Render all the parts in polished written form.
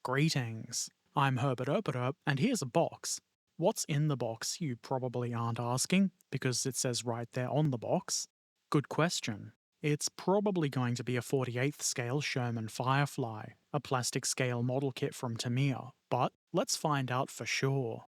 Greetings. I'm Herbert Erpaderp, and here's a box. What's in the box, you probably aren't asking, because it says right there on the box. Good question. It's probably going to be a 48th scale Sherman Firefly, a plastic scale model kit from Tamiya, but let's find out for sure.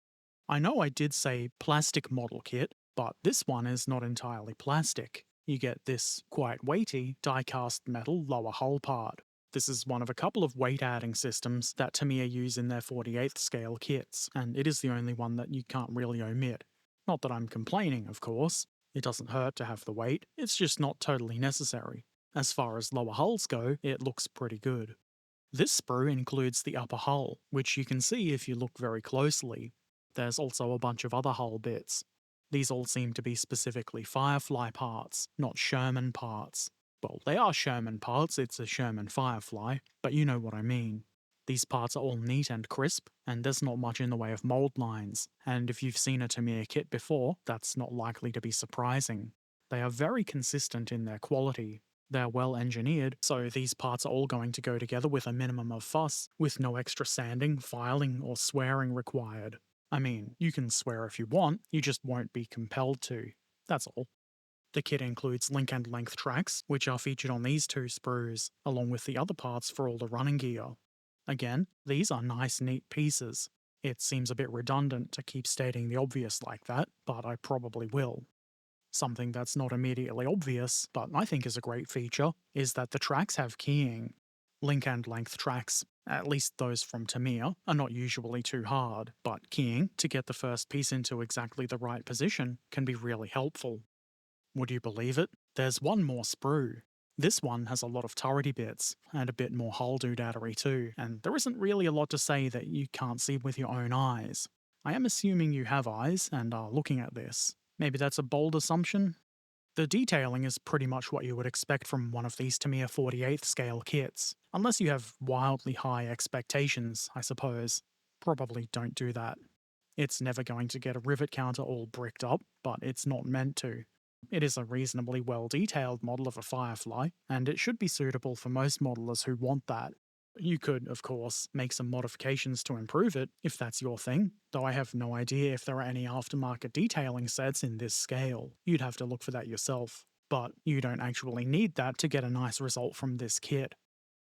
I know I did say plastic model kit, but this one is not entirely plastic. You get this quite weighty die-cast metal lower hull part. This is one of a couple of weight-adding systems that Tamiya use in their 48th scale kits, and it is the only one that you can't really omit. Not that I'm complaining, of course. It doesn't hurt to have the weight, it's just not totally necessary. As far as lower hulls go, it looks pretty good. This sprue includes the upper hull, which you can see if you look very closely. There's also a bunch of other hull bits. These all seem to be specifically Firefly parts, not Sherman parts. Well, they are Sherman parts, it's a Sherman Firefly, but you know what I mean. These parts are all neat and crisp, and there's not much in the way of mold lines, and if you've seen a Tamiya kit before, that's not likely to be surprising. They are very consistent in their quality. They're well engineered, so these parts are all going to go together with a minimum of fuss, with no extra sanding, filing, or swearing required. I mean, you can swear if you want, you just won't be compelled to. That's all. The kit includes link and length tracks, which are featured on these two sprues, along with the other parts for all the running gear. Again, these are nice neat pieces. It seems a bit redundant to keep stating the obvious like that, but I probably will. Something that's not immediately obvious, but I think is a great feature, is that the tracks have keying. Link and length tracks, at least those from Tamiya, are not usually too hard, but keying, to get the first piece into exactly the right position, can be really helpful. Would you believe it? There's one more sprue. This one has a lot of turrety bits, and a bit more hull doodadery too, and there isn't really a lot to say that you can't see with your own eyes. I am assuming you have eyes and are looking at this. Maybe that's a bold assumption? The detailing is pretty much what you would expect from one of these Tamiya 48th scale kits, unless you have wildly high expectations, I suppose. Probably don't do that. It's never going to get a rivet counter all bricked up, but it's not meant to. It is a reasonably well-detailed model of a Firefly, and it should be suitable for most modelers who want that. You could, of course, make some modifications to improve it, if that's your thing, though I have no idea if there are any aftermarket detailing sets in this scale. You'd have to look for that yourself. But you don't actually need that to get a nice result from this kit.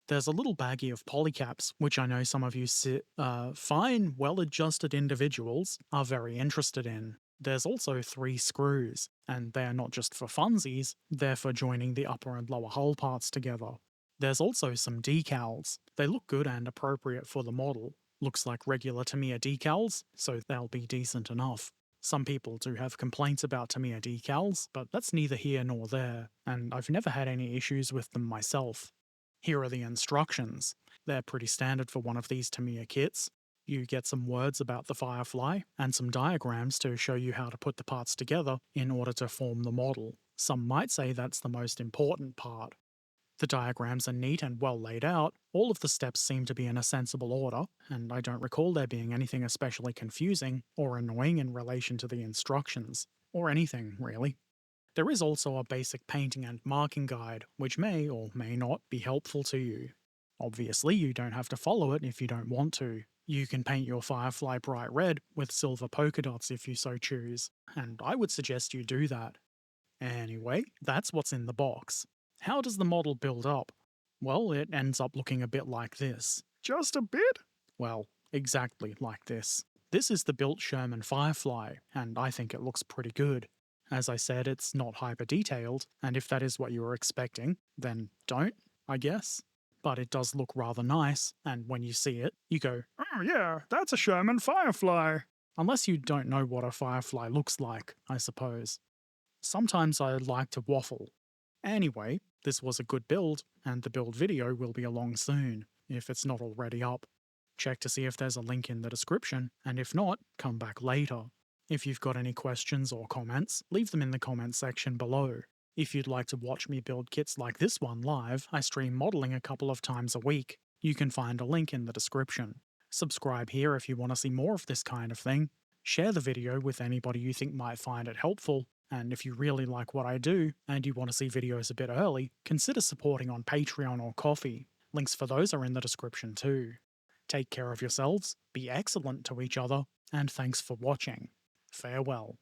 There's a little baggie of polycaps, which I know some of you fine, well-adjusted individuals are very interested in. There's also 3 screws, and they are not just for funsies, they're for joining the upper and lower hull parts together. There's also some decals. They look good and appropriate for the model. Looks like regular Tamiya decals, so they'll be decent enough. Some people do have complaints about Tamiya decals, but that's neither here nor there, and I've never had any issues with them myself. Here are the instructions. They're pretty standard for one of these Tamiya kits. You get some words about the Firefly, and some diagrams to show you how to put the parts together in order to form the model. Some might say that's the most important part. The diagrams are neat and well laid out, all of the steps seem to be in a sensible order, and I don't recall there being anything especially confusing or annoying in relation to the instructions, or anything, really. There is also a basic painting and marking guide, which may or may not be helpful to you. Obviously, you don't have to follow it if you don't want to. You can paint your Firefly bright red with silver polka dots if you so choose, and I would suggest you do that. Anyway, that's what's in the box. How does the model build up? Well, it ends up looking a bit like this. Just a bit? Well, exactly like this. This is the built Sherman Firefly, and I think it looks pretty good. As I said, it's not hyper-detailed, and if that is what you were expecting, then don't, I guess. But it does look rather nice, and when you see it, you go, "Oh yeah, that's a Sherman Firefly." Unless you don't know what a Firefly looks like, I suppose. Sometimes I like to waffle. Anyway, this was a good build, and the build video will be along soon, if it's not already up. Check to see if there's a link in the description, and if not, come back later. If you've got any questions or comments, leave them in the comments section below. If you'd like to watch me build kits like this one live, I stream modelling a couple of times a week. You can find a link in the description. Subscribe here if you want to see more of this kind of thing. Share the video with anybody you think might find it helpful, and if you really like what I do, and you want to see videos a bit early, consider supporting on Patreon or Ko-fi. Links for those are in the description too. Take care of yourselves, be excellent to each other, and thanks for watching. Farewell.